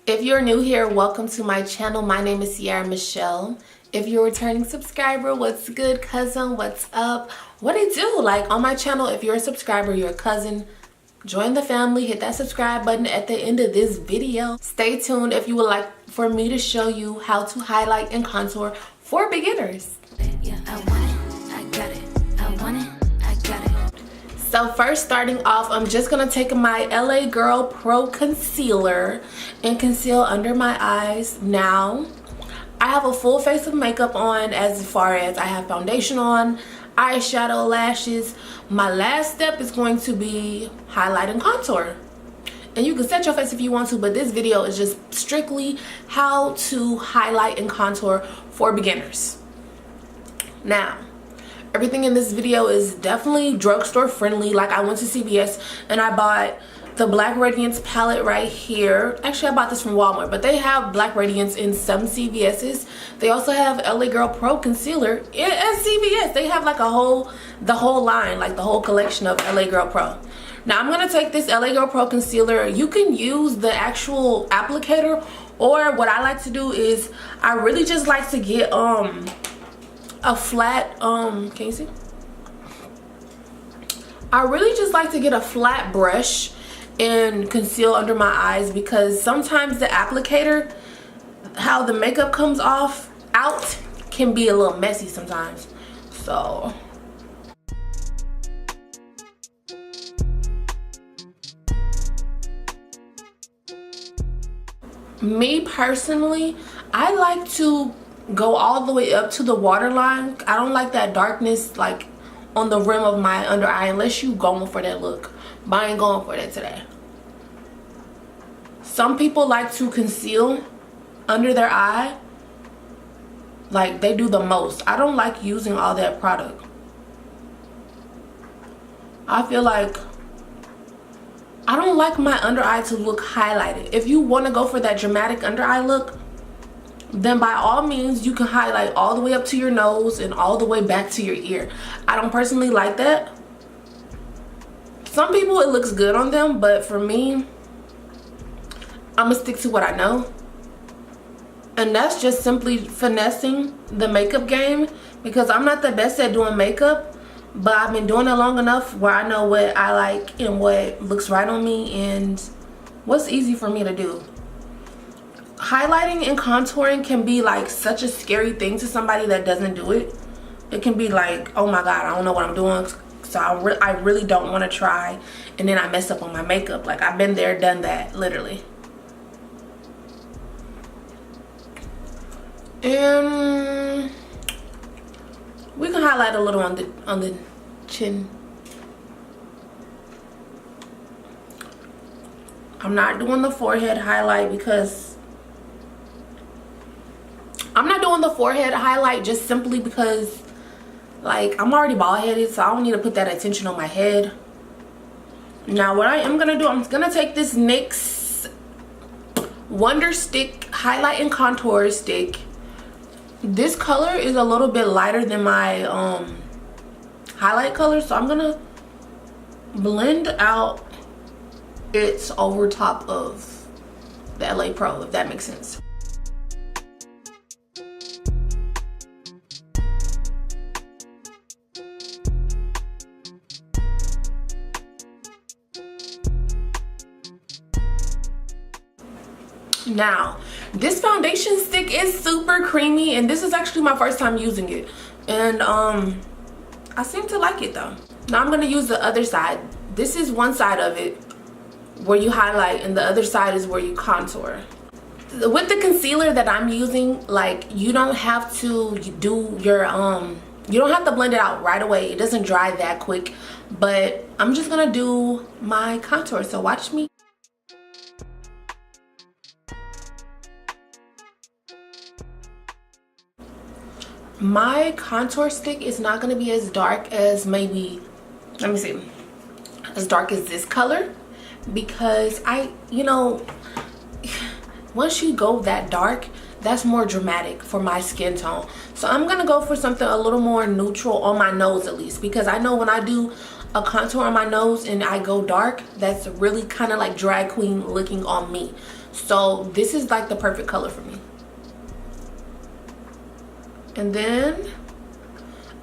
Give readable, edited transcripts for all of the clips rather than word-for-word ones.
If you're new here, welcome to my channel. My name is cieramichellePR. If you're a returning subscriber, what's good, cousin? What's up? What it do? Like, on my channel, if you're a subscriber, you're a cousin, join the family. Hit that subscribe button at the end of this video. Stay tuned if you would like for me to show you how to highlight and contour for beginners. Yeah, I want it, I got it, I want it, I got it. So first, starting off, I'm just gonna take my LA Girl Pro Concealer and conceal under my eyes. Now, I have a full face of makeup on, as far as I have foundation on, eyeshadow, lashes. My last step is going to be highlight and contour. And you can set your face if you want to, but this video is just strictly how to highlight and contour for beginners. Now, everything in this video is definitely drugstore friendly. Like, I went to CVS and I bought the Black Radiance palette right here. Actually, I bought this from Walmart, but they have Black Radiance in some CVS's. They also have LA Girl Pro Concealer at CVS. They have like the whole line, like the whole collection of LA Girl Pro. Now, I'm gonna take this LA Girl Pro Concealer. You can use the actual applicator, or what I like to do is I really just like to get a flat can you see? I really just like to get a flat brush and conceal under my eyes, because sometimes the applicator, how the makeup comes out can be a little messy sometimes. So me personally, I like to go all the way up to the waterline. I don't like that darkness like on the rim of my under eye, unless you going for that look. But I ain't going for that today. Some people like to conceal under their eye, like they do the most. I don't like using all that product. I feel like I don't like my under eye to look highlighted. If you want to go for that dramatic under eye look, then by all means you can highlight all the way up to your nose and all the way back to your ear. I don't personally like that. Some people, it looks good on them, but for me, I'm gonna stick to what I know, and that's just simply finessing the makeup game, because I'm not the best at doing makeup, but I've been doing it long enough where I know what I like and what looks right on me and what's easy for me to do. Highlighting and contouring can be like such a scary thing to somebody that doesn't do it. It can be like, oh my god, I don't know what I'm doing, so I really don't want to try, and then I mess up on my makeup. Like, I've been there, done that, literally. And we can highlight a little on the chin. I'm not doing the forehead highlight because just simply because, like, I'm already bald headed, so I don't need to put that attention on my head. Now, what I am gonna do, I'm gonna take this NYX Wonder Stick highlight and contour stick. This color is a little bit lighter than my highlight color, so I'm gonna blend out its over top of the LA Pro, if that makes sense. Now, this foundation stick is super creamy, and this is actually my first time using it, and I seem to like it though. Now I'm going to use the other side. This is one side of it where you highlight, and the other side is where you contour. With the concealer that I'm using, like, you don't have to do your you don't have to blend it out right away. It doesn't dry that quick, but I'm just gonna do my contour, so watch me. My contour stick is not going to be as dark as maybe, let me see, as dark as this color, because once you go that dark, that's more dramatic for my skin tone. So I'm going to go for something a little more neutral on my nose, at least, because I know when I do a contour on my nose and I go dark, that's really kind of like drag queen looking on me. So this is like the perfect color for me. And then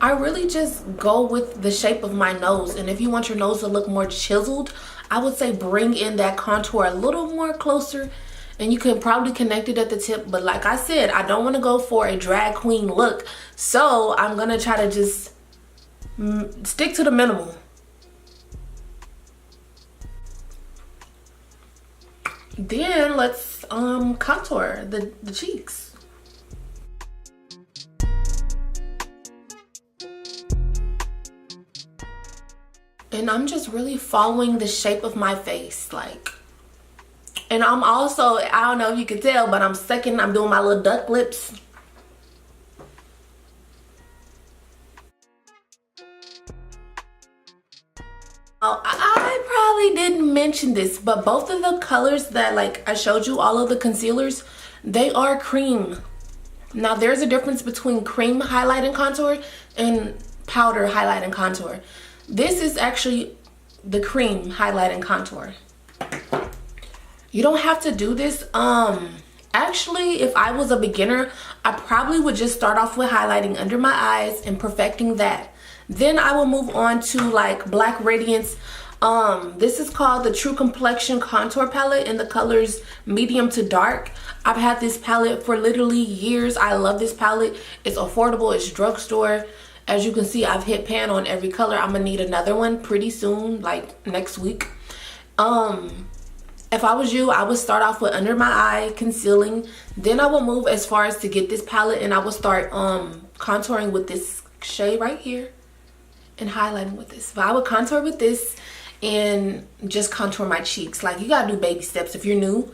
I really just go with the shape of my nose. And if you want your nose to look more chiseled, I would say bring in that contour a little more closer, and you can probably connect it at the tip. But like I said, I don't want to go for a drag queen look, so I'm gonna try to just stick to the minimal. Then let's contour the cheeks. And I'm just really following the shape of my face, like. And I'm also, I don't know if you can tell, but I'm doing my little duck lips. Oh, I probably didn't mention this, but both of the colors that like I showed you, all of the concealers, they are cream. Now there's a difference between cream highlight and contour and powder highlight and contour. This is actually the cream highlight and contour. You don't have to do this. Actually, if I was a beginner, I probably would just start off with highlighting under my eyes and perfecting that. Then I will move on to like Black Radiance. This is called the True Complexion Contour Palette in the colors medium to dark. I've had this palette for literally years. I love this palette. It's affordable. It's drugstore. As you can see, I've hit pan on every color. I'm gonna need another one pretty soon, like next week. If I was you, I would start off with under my eye concealing. Then I will move as far as to get this palette, and I will start contouring with this shade right here and highlighting with this. But I would contour with this and just contour my cheeks. Like, you gotta do baby steps if you're new.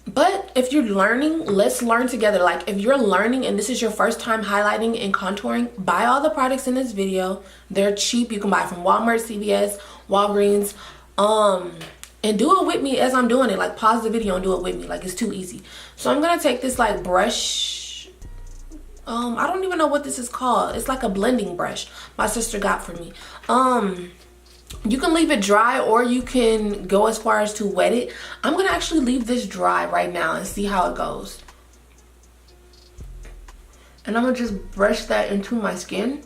But if you're learning, let's learn together. Like, if you're learning and this is your first time highlighting and contouring, buy all the products in this video. They're cheap. You can buy from Walmart, CVS, Walgreens, and do it with me as I'm doing it. Like, pause the video and do it with me. Like, it's too easy. So I'm gonna take this like brush. I don't even know what this is called. It's like a blending brush my sister got for me. You can leave it dry or you can go as far as to wet it. I'm gonna actually leave this dry right now and see how it goes. And I'm gonna just brush that into my skin.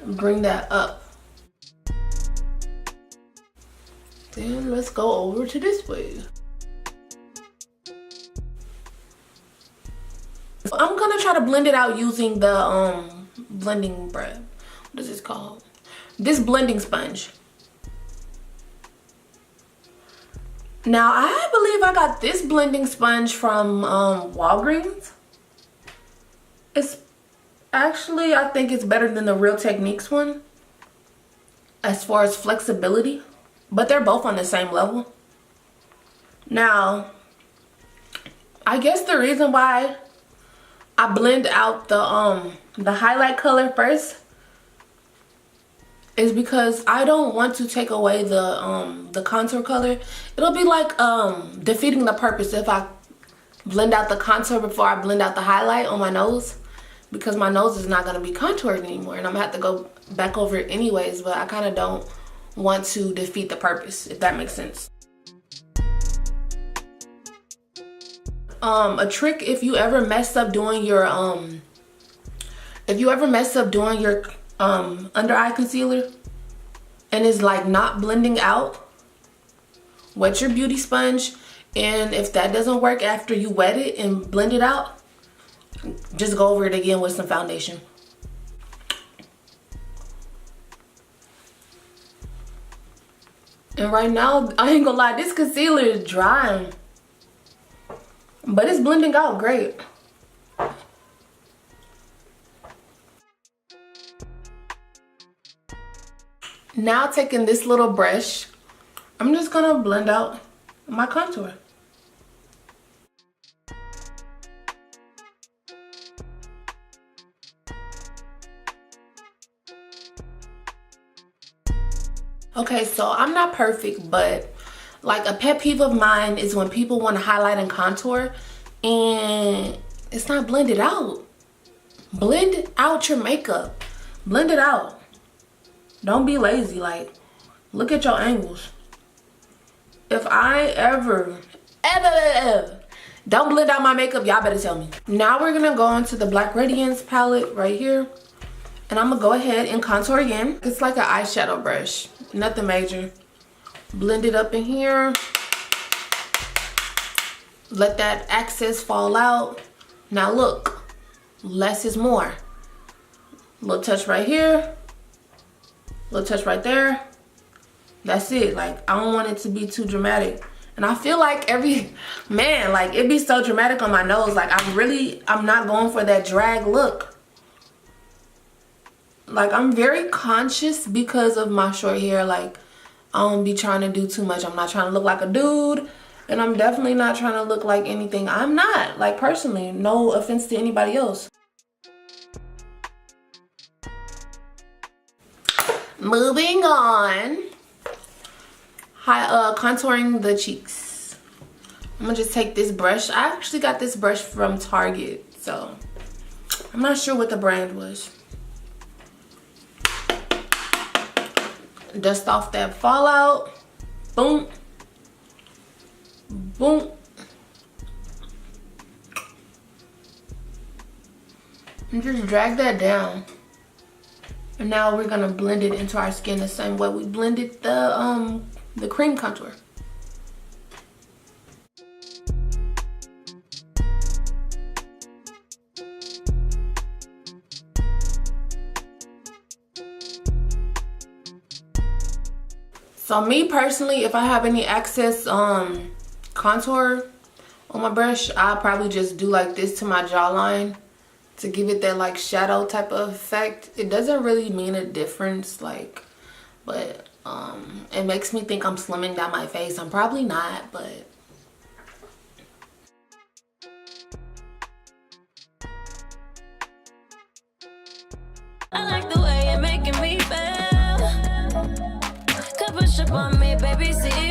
Bring that up. Then let's go over to this way. I'm gonna try to blend it out using the blending brush. What is this called? This blending sponge. Now I believe I got this blending sponge from Walgreens. It's actually, I think it's better than the Real Techniques one as far as flexibility, but they're both on the same level. Now, I guess the reason why I blend out the highlight color first is because I don't want to take away the contour color. It'll be like defeating the purpose if I blend out the contour before I blend out the highlight on my nose, because my nose is not going to be contoured anymore and I'm going to have to go back over it anyways. But I kind of don't want to defeat the purpose, if that makes sense. A trick, if you ever mess up doing your under eye concealer and it's like not blending out, wet your beauty sponge, and if that doesn't work after you wet it and blend it out, just go over it again with some foundation. And right now, I ain't gonna lie, this concealer is drying, but it's blending out great. Now taking this little brush, I'm just gonna blend out my contour. Okay, so I'm not perfect, but like a pet peeve of mine is when people want to highlight and contour and it's not blended out. Blend out your makeup. Blend it out. Don't be lazy. Like, look at your angles. If I ever don't blend out my makeup, y'all better tell me. Now we're gonna go into the Black Radiance palette right here. And I'm gonna go ahead and contour again. It's like an eyeshadow brush, nothing major. Blend it up in here. Let that excess fall out. Now look, less is more. Little touch right here, little touch right there. That's it. Like, I don't want it to be too dramatic. And I feel like like it'd be so dramatic on my nose. Like, I'm not going for that drag look. Like, I'm very conscious because of my short hair. Like, I don't be trying to do too much. I'm not trying to look like a dude. And I'm definitely not trying to look like anything I'm not. Like, personally, no offense to anybody else. Moving on. Contouring the cheeks. I'm gonna just take this brush. I actually got this brush from Target, so I'm not sure what the brand was. Dust off that fallout. Boom. Boom. And just drag that down. And now we're gonna blend it into our skin the same way we blended the cream contour. So me personally, if I have any excess contour on my brush, I'll probably just do like this to my jawline to give it that like shadow type of effect. It doesn't really mean a difference, like, but it makes me think I'm slimming down my face. I'm probably not, but I like the way you're making me feel. Come push up on me, baby, see